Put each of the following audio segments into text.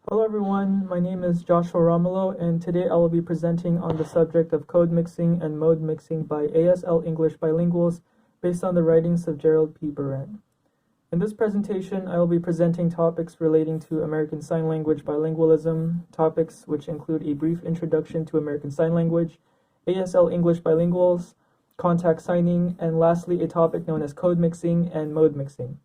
Hello everyone, my name is Joshua Romulo and today I will be presenting on the subject of code mixing and mode mixing by ASL English bilinguals based on the writings of Gerald P. Barrett. In this presentation, I will be presenting topics relating to American Sign Language bilingualism, topics which include a brief introduction to American Sign Language, ASL English bilinguals, contact signing, and lastly a topic known as code mixing and mode mixing.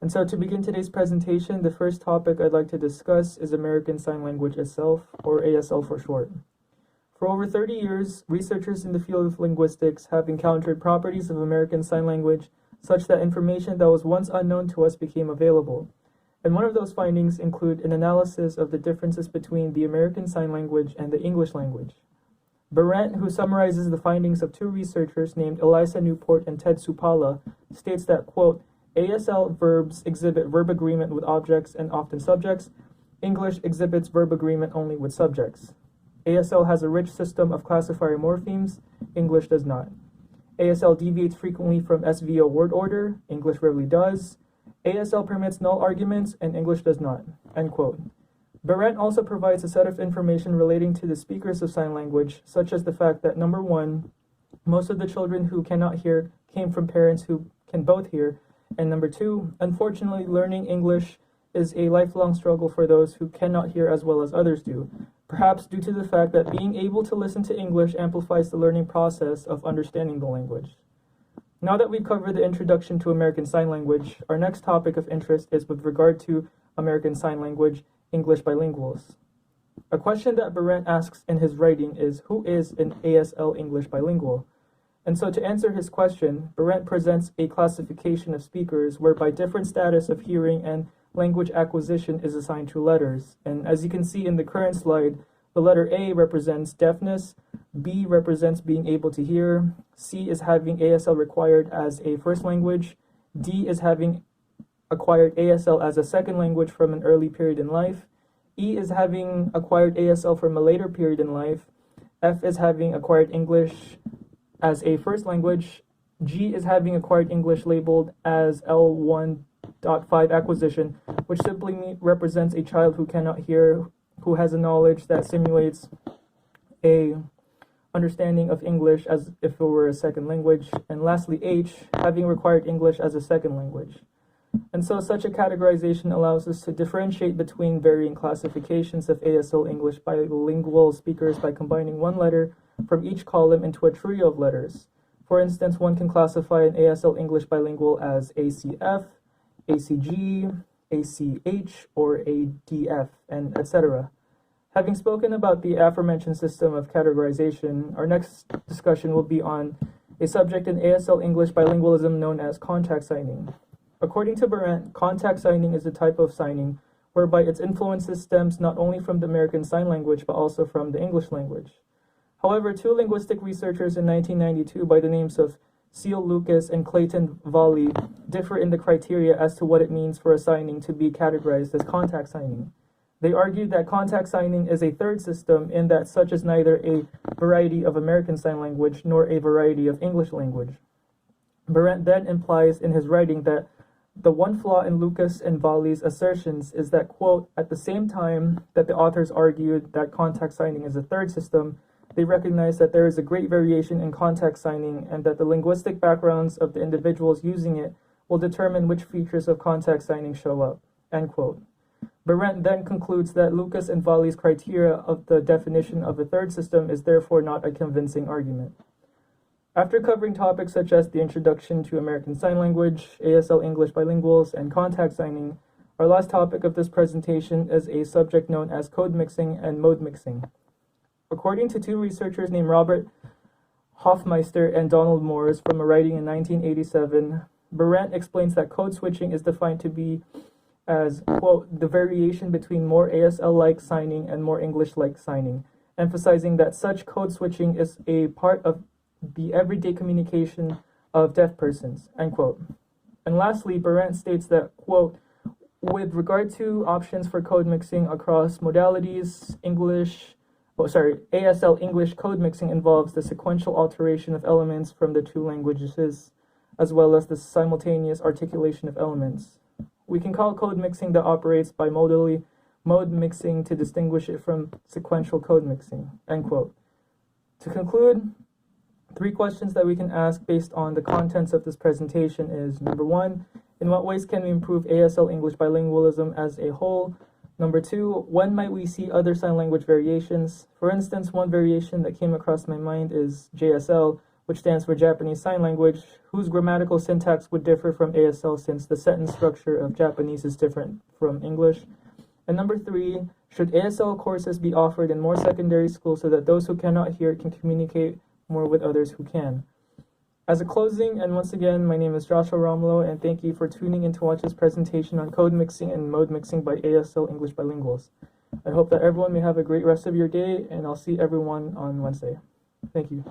And so to begin today's presentation, the first topic I'd like to discuss is American Sign Language itself, or ASL for short. For over 30 years, researchers in the field of linguistics have encountered properties of American Sign Language such that information that was once unknown to us became available. And one of those findings include an analysis of the differences between the American Sign Language and the English language. Barrett, who summarizes the findings of two researchers named Eliza Newport and Ted Supala, states that, quote, ASL verbs exhibit verb agreement with objects and often subjects. English exhibits verb agreement only with subjects. ASL has a rich system of classifier morphemes. English does not. ASL deviates frequently from SVO word order. English rarely does. ASL permits null arguments, and English does not. End quote. Barrett also provides a set of information relating to the speakers of sign language, such as the fact that, number one, most of the children who cannot hear came from parents who can both hear, and number two, unfortunately, learning English is a lifelong struggle for those who cannot hear as well as others do, perhaps due to the fact that being able to listen to English amplifies the learning process of understanding the language. Now that we've covered the introduction to American Sign Language, our next topic of interest is with regard to American Sign Language English bilinguals. A question that Barrett asks in his writing is, who is an ASL English bilingual? And so to answer his question, Barrett presents a classification of speakers whereby different status of hearing and language acquisition is assigned to letters. And as you can see in the current slide, the letter A represents deafness, B represents being able to hear, C is having ASL required as a first language, D is having acquired ASL as a second language from an early period in life, E is having acquired ASL from a later period in life, F is having acquired English as a first language, G is having acquired English labeled as L1.5 acquisition, which simply represents a child who cannot hear, who has a knowledge that simulates a understanding of English as if it were a second language, and lastly H, having required English as a second language. And so such a categorization allows us to differentiate between varying classifications of ASL English bilingual speakers by combining one letter from each column into a trio of letters. For instance, one can classify an ASL English bilingual as ACF, ACG, ACH, or ADF, and etc. Having spoken about the aforementioned system of categorization, our next discussion will be on a subject in ASL English bilingualism known as contact signing. According to Barrett, contact signing is a type of signing whereby its influences stems not only from the American Sign Language but also from the English language. However, two linguistic researchers in 1992 by the names of Seal Lucas and Clayton Volley differ in the criteria as to what it means for a signing to be categorized as contact signing. They argued that contact signing is a third system in that such is neither a variety of American Sign Language nor a variety of English language. Barrett then implies in his writing that the one flaw in Lucas and Volley's assertions is that, quote, at the same time that the authors argued that contact signing is a third system, they recognize that there is a great variation in contact signing and that the linguistic backgrounds of the individuals using it will determine which features of contact signing show up, end quote. Barrett then concludes that Lucas and Volley's criteria of the definition of a third system is therefore not a convincing argument. After covering topics such as the introduction to American Sign Language, ASL English bilinguals, and contact signing, our last topic of this presentation is a subject known as code mixing and mode mixing. According to two researchers named Robert Hofmeister and Donald Moores from a writing in 1987, Barrett explains that code switching is defined to be as, quote, the variation between more ASL-like signing and more English-like signing, emphasizing that such code switching is a part of the everyday communication of deaf persons, end quote. And lastly, Barrett states that, quote, with regard to options for code mixing across modalities, ASL English code mixing involves the sequential alteration of elements from the two languages, as well as the simultaneous articulation of elements. We can call code mixing that operates bimodally mode mixing to distinguish it from sequential code mixing, end quote. To conclude, 3 questions that we can ask based on the contents of this presentation is, number 1, in what ways can we improve ASL English bilingualism as a whole? Number 2, when might we see other sign language variations? For instance, one variation that came across my mind is JSL, which stands for Japanese Sign Language, whose grammatical syntax would differ from ASL since the sentence structure of Japanese is different from English. And number 3, should ASL courses be offered in more secondary schools so that those who cannot hear can communicate more with others who can? As a closing, and once again, my name is Joshua Romulo, and thank you for tuning in to watch this presentation on code mixing and mode mixing by ASL English Bilinguals. I hope that everyone may have a great rest of your day, and I'll see everyone on Wednesday. Thank you.